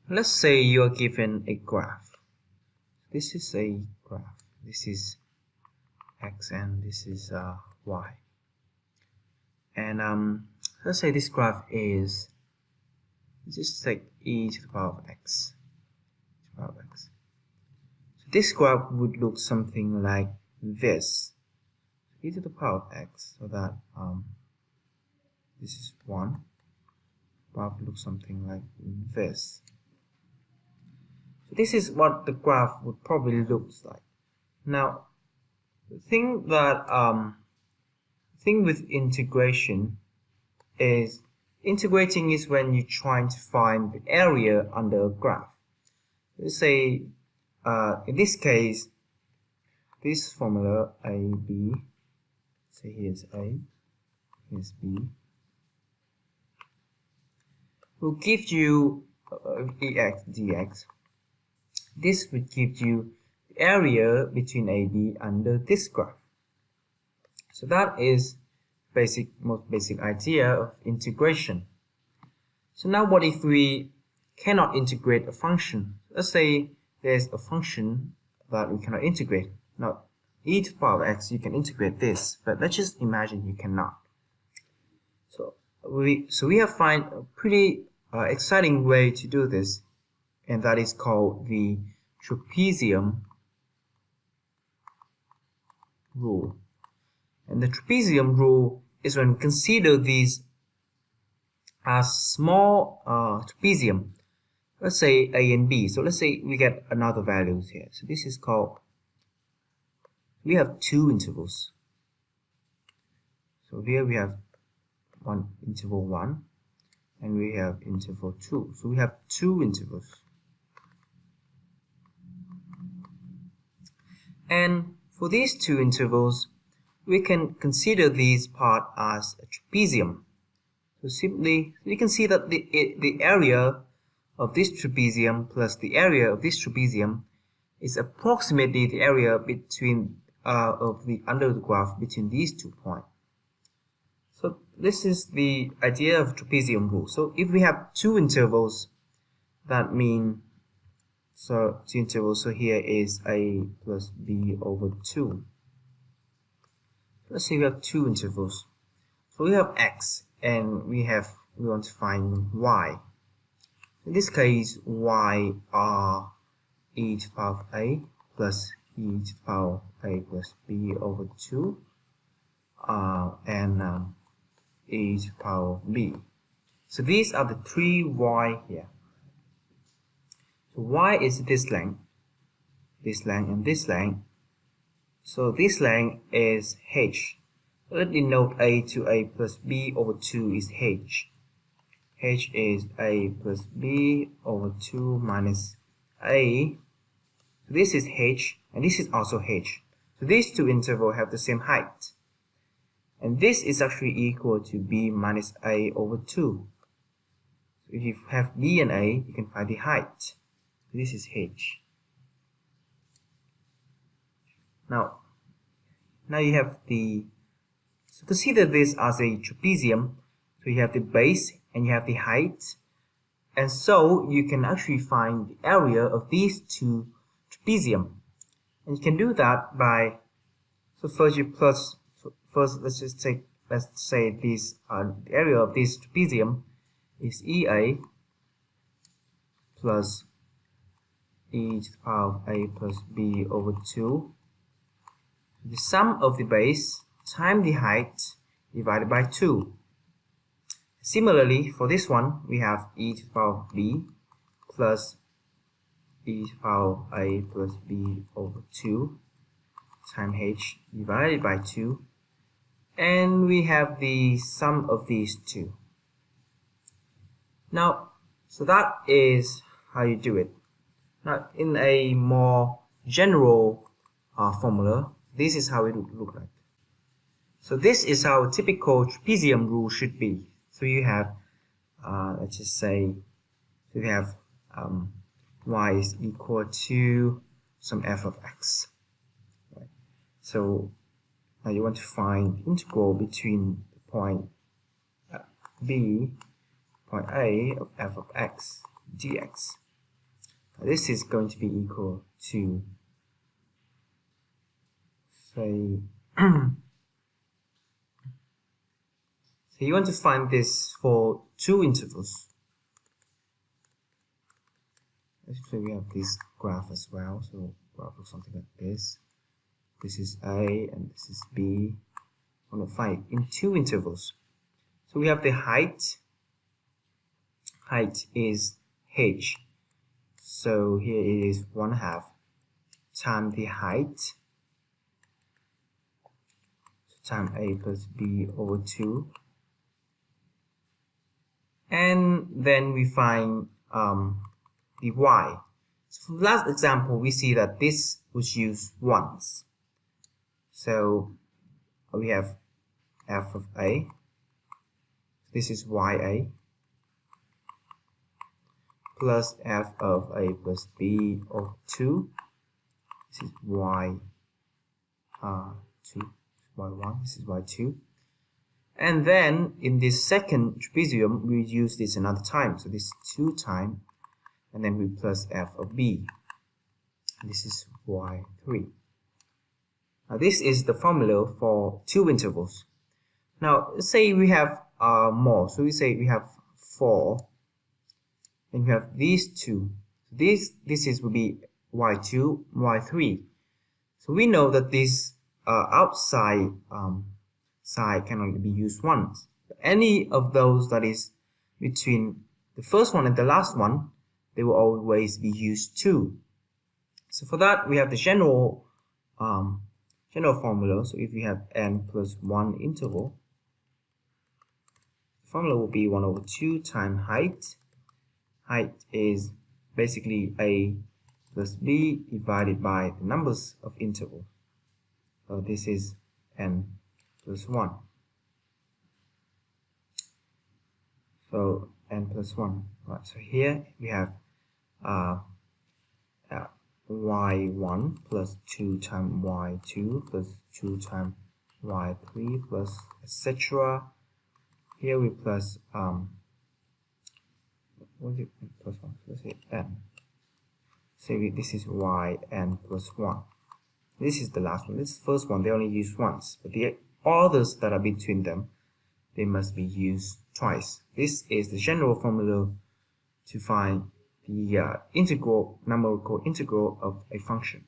Let's say you are given a graph. This is a graph. This is x and this is y. And let's say this graph is, just take e to the power of x. So this graph would look something like this. E to the power of x, so that this is 1. Graph looks something like this. So this is what the graph would probably look like. Now, the thing with integration is, integrating is when you're trying to find the area under a graph. Let's say in this case, this formula a b, say here's a, here's b, will give you ex dx. This would give you the area between AB under this graph. So that is most basic idea of integration. So now what if we cannot integrate a function? Let's say there's a function that we cannot integrate. Now e to the power of x, you can integrate this, but let's just imagine you cannot. So we have found a pretty exciting way to do this, and that is called the trapezium rule. And the trapezium rule is when we consider these as small trapezium. Let's say a and b. So let's say we get another values here. So this is called, we have two intervals. So here we have interval 1 and we have interval 2. So we have two intervals. And for these two intervals, we can consider these part as a trapezium. So simply, we can see that the area of this trapezium plus the area of this trapezium is approximately the area between of the under the graph between these 2 points. So this is the idea of trapezium rule. So if we have two intervals, that means, so two intervals, so here is a plus b over 2. Let's say we have two intervals. So we have x and we want to find y. In this case, y are e to the power of a plus e to the power of a plus b over 2 and e to the power of b. So these are the three y here. So y is this length, and this length. So this length is h. Let me denote a to a plus b over 2 is h. H is a plus b over 2 minus a. So this is h, and this is also h. So these two intervals have the same height. And this is actually equal to b minus a over 2. So if you have b and a, you can find the height. This is h. Now you have so consider this as a trapezium. So you have the base and you have the height. And so you can actually find the area of these two trapezium. And you can do that by, so first let's say this the area of this trapezium is EA plus e to the power of a plus b over 2. The sum of the base times the height divided by 2. Similarly, for this one, we have e to the power of b plus e to the power of a plus b over 2 times h divided by 2. And we have the sum of these two. Now, so that is how you do it. Now, in a more general formula, this is how it would look like. So this is how a typical trapezium rule should be. So you have, let's just say, so you have y is equal to some f of x. Right? So now you want to find the integral between the point b, point a of f of x dx. This is going to be equal to, say, so you want to find this for two intervals. Actually, we have this graph as well, so graph looks something like this. This is A and this is B. I want to find in two intervals. So we have the height. Height is h. So here it is 1/2 times the height times a plus b over 2. And then we find the y. So for the last example, we see that this was used once. So we have f of a. This is ya plus f of a plus b of 2. This is y2, y1, this is y2. And then in this second trapezium, we use this another time. So this is 2 times, and then we plus f of b. This is y3. Now this is the formula for two intervals. Now let's say we have more. So we say we have 4. Then we have these two. This will be y2, y3. So we know that this outside side can only be used once. Any of those that is between the first one and the last one, they will always be used two. So for that, we have the general formula. So if we have n plus 1 interval, the formula will be 1/2 times height. Height is basically a plus b divided by the numbers of interval. So this is n plus 1. So n plus 1. Right. So here we have y1 plus 2 times y2 plus 2 times y3 plus etc. Here we plus what is it? Plus 1. Let's say n. Say this is yn plus 1. This is the last one. This is the first one. They only use once, but the others that are between them, they must be used twice. This is the general formula to find the numerical integral of a function.